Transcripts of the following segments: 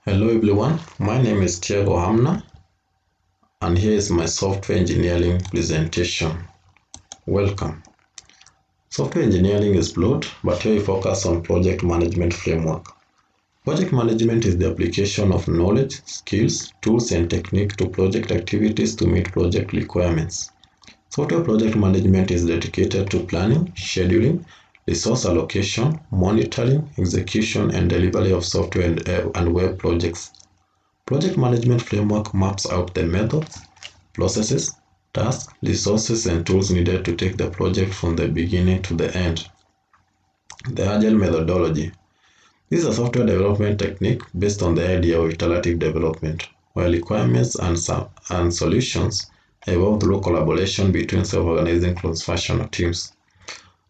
Hello everyone, my name is Thiago Hamna and here is my software engineering presentation. Welcome. Software engineering is broad, but here we focus on project management framework. Project management is the application of knowledge, skills, tools and technique to project activities to meet project requirements. Software project management is dedicated to planning, scheduling, resource allocation, monitoring, execution and delivery of software and web projects. Project management framework maps out the methods, processes, tasks, resources, and tools needed to take the project from the beginning to the end. The Agile methodology. This is a software development technique based on the idea of iterative development, where requirements and solutions evolve through collaboration between self-organizing cross-functional teams.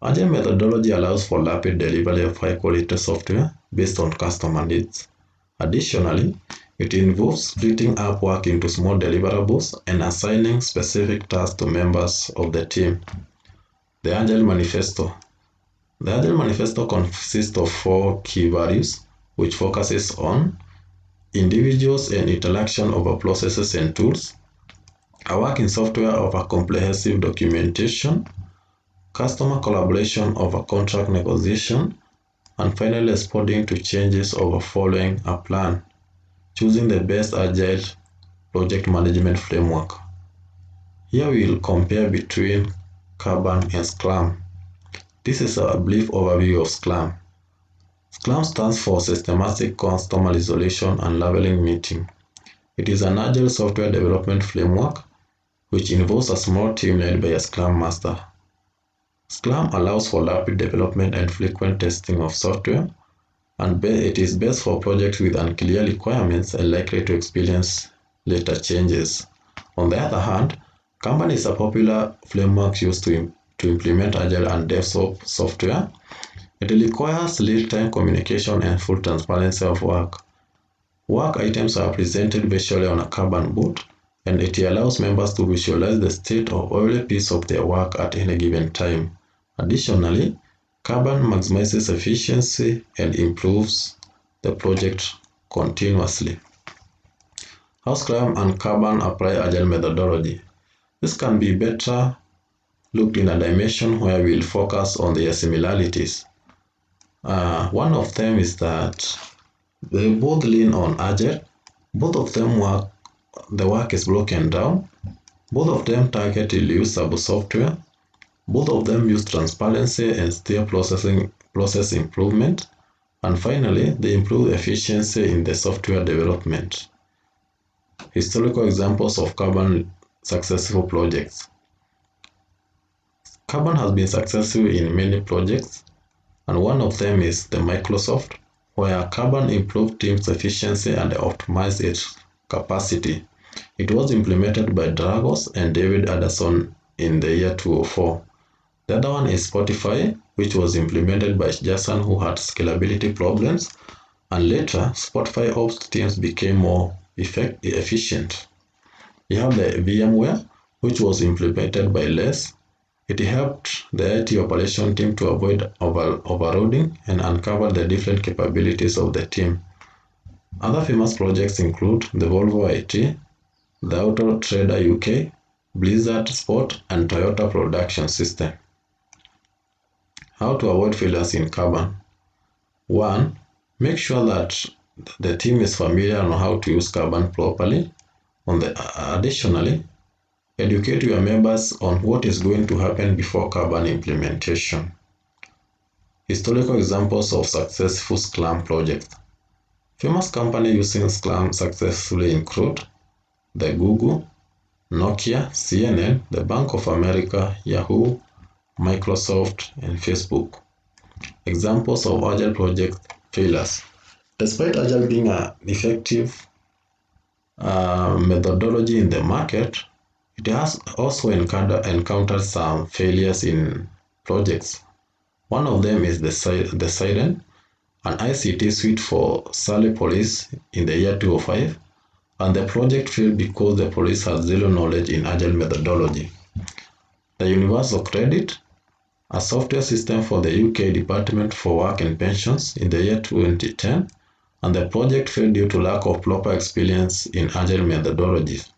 Agile methodology allows for rapid delivery of high-quality software based on customer needs. Additionally, it involves splitting up work into small deliverables and assigning specific tasks to members of the team. The Agile Manifesto. The Agile Manifesto consists of 4 key values, which focuses on individuals and interaction over processes and tools, a working software over comprehensive documentation, customer collaboration over contract negotiation, and finally responding to changes over following a plan. Choosing the best Agile project management framework. Here we will compare between KANBAN and SCRUM. This is a brief overview of SCRUM. SCRUM stands for Systematic Customer Resolution and Leveling Meeting. It is an Agile software development framework which involves a small team led by a Scrum Master. SCRUM allows for rapid development and frequent testing of software, and it is best for projects with unclear requirements and likely to experience later changes. On the other hand, KANBAN is a popular framework used to implement Agile and DevOps software. It requires real-time communication and full transparency of work. Work items are presented visually on a KANBAN board, and it allows members to visualize the state of every piece of their work at any given time. Additionally, KANBAN maximizes efficiency and improves the project continuously. How SCRUM and KANBAN apply Agile methodology. This can be better looked in a dimension where we will focus on their similarities. One of them is that they both lean on Agile. Both of them the work is broken down. Both of them target reusable software. Both of them use transparency and steer process improvement. And finally, they improve efficiency in the software development. Historical examples of KANBAN successful projects. KANBAN has been successful in many projects, and one of them is the Microsoft, where KANBAN improved team's efficiency and optimized its capacity. It was implemented by Dragos and David Anderson in the year 2004. The other one is Spotify, which was implemented by Jason, who had scalability problems, and later Spotify ops teams became more efficient. We have the VMware, which was implemented by Les. It helped the IT operation team to avoid overloading and uncover the different capabilities of the team. Other famous projects include the Volvo IT, the Auto Trader UK, Blizzard Sport, and Toyota Production System. How to avoid failures in KANBAN. 1. Make sure that the team is familiar on how to use KANBAN properly. Additionally, educate your members on what is going to happen before KANBAN implementation. Historical examples of successful SCRUM projects. Famous companies using SCRUM successfully include the Google, Nokia, CNN, the Bank of America, Yahoo, Microsoft, and Facebook. Examples of Agile project failures. Despite Agile being an effective methodology in the market, it has also encountered some failures in projects. One of them is the Siren, an ICT suite for Surrey Police in the year 2005, and the project failed because the police had zero knowledge in Agile methodology. The Universal Credit, a software system for the UK Department for Work and Pensions in the year 2010, and the project failed due to lack of proper experience in Agile methodologies.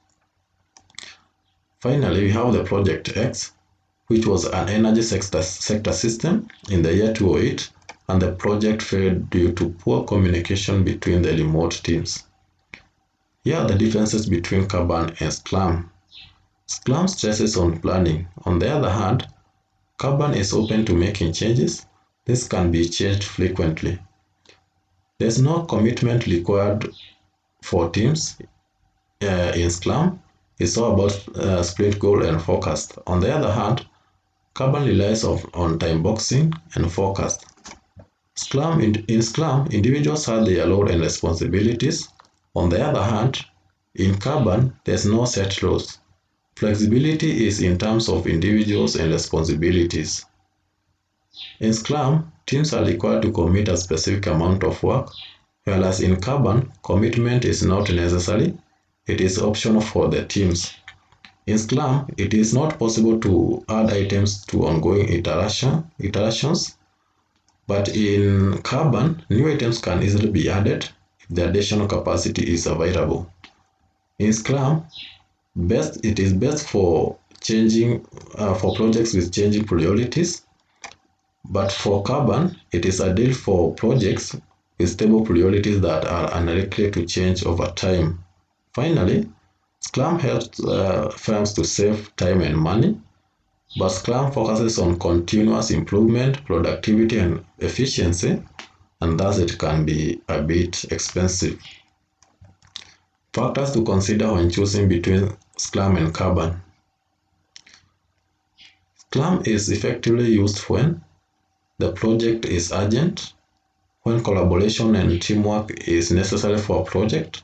Finally, we have the Project X, which was an energy sector system in the year 2008, and the project failed due to poor communication between the remote teams. Here are the differences between KANBAN and SCRUM. SCRUM stresses on planning. On the other hand, KANBAN is open to making changes. This can be changed frequently. There's no commitment required for teams. In SCRUM, it's all about split goal and forecast. On the other hand, KANBAN relies on time boxing and forecast. In SCRUM, individuals have their role and responsibilities. On the other hand, in KANBAN, there's no set roles. Flexibility is in terms of individuals and responsibilities. In SCRUM, teams are required to commit a specific amount of work, whereas in KANBAN, commitment is not necessary. It is optional for the teams. In SCRUM, it is not possible to add items to ongoing iterations, but in KANBAN, new items can easily be added if the additional capacity is available. In SCRUM, it is best for projects with changing priorities, but for KANBAN, it is ideal for projects with stable priorities that are unlikely to change over time. Finally, SCRUM helps firms to save time and money, but SCRUM focuses on continuous improvement, productivity, and efficiency, and thus it can be a bit expensive. Factors to consider when choosing between SCRUM and KANBAN. SCRUM is effectively used when the project is urgent, when collaboration and teamwork is necessary for a project,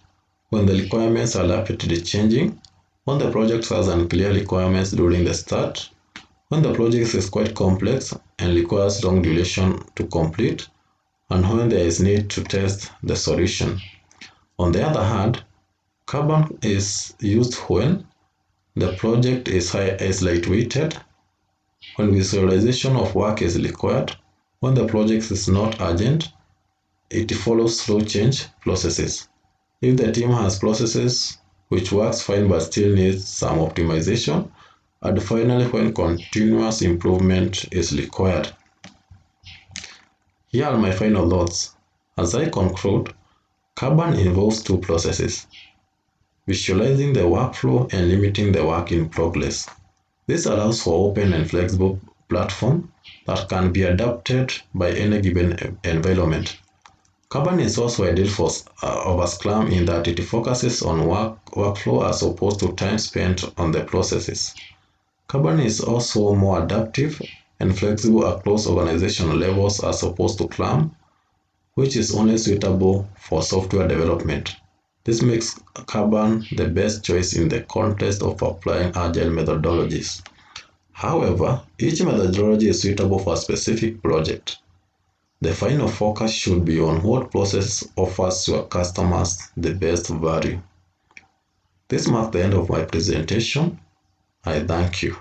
when the requirements are rapidly changing, when the project has unclear requirements during the start, when the project is quite complex and requires long duration to complete, and when there is need to test the solution. On the other hand, KANBAN is used when the project is lightweighted, when visualization of work is required, when the project is not urgent, it follows slow change processes. If the team has processes which works fine but still needs some optimization, and finally when continuous improvement is required. Here are my final thoughts. As I conclude, KANBAN involves two processes: visualizing the workflow and limiting the work in progress. This allows for open and flexible platform that can be adapted by any given environment. KANBAN is also ideal over SCRUM in that it focuses on workflow as opposed to time spent on the processes. KANBAN is also more adaptive and flexible across organizational levels as opposed to SCRUM, which is only suitable for software development. This makes KANBAN the best choice in the context of applying Agile methodologies. However, each methodology is suitable for a specific project. The final focus should be on what process offers your customers the best value. This marks the end of my presentation. I thank you.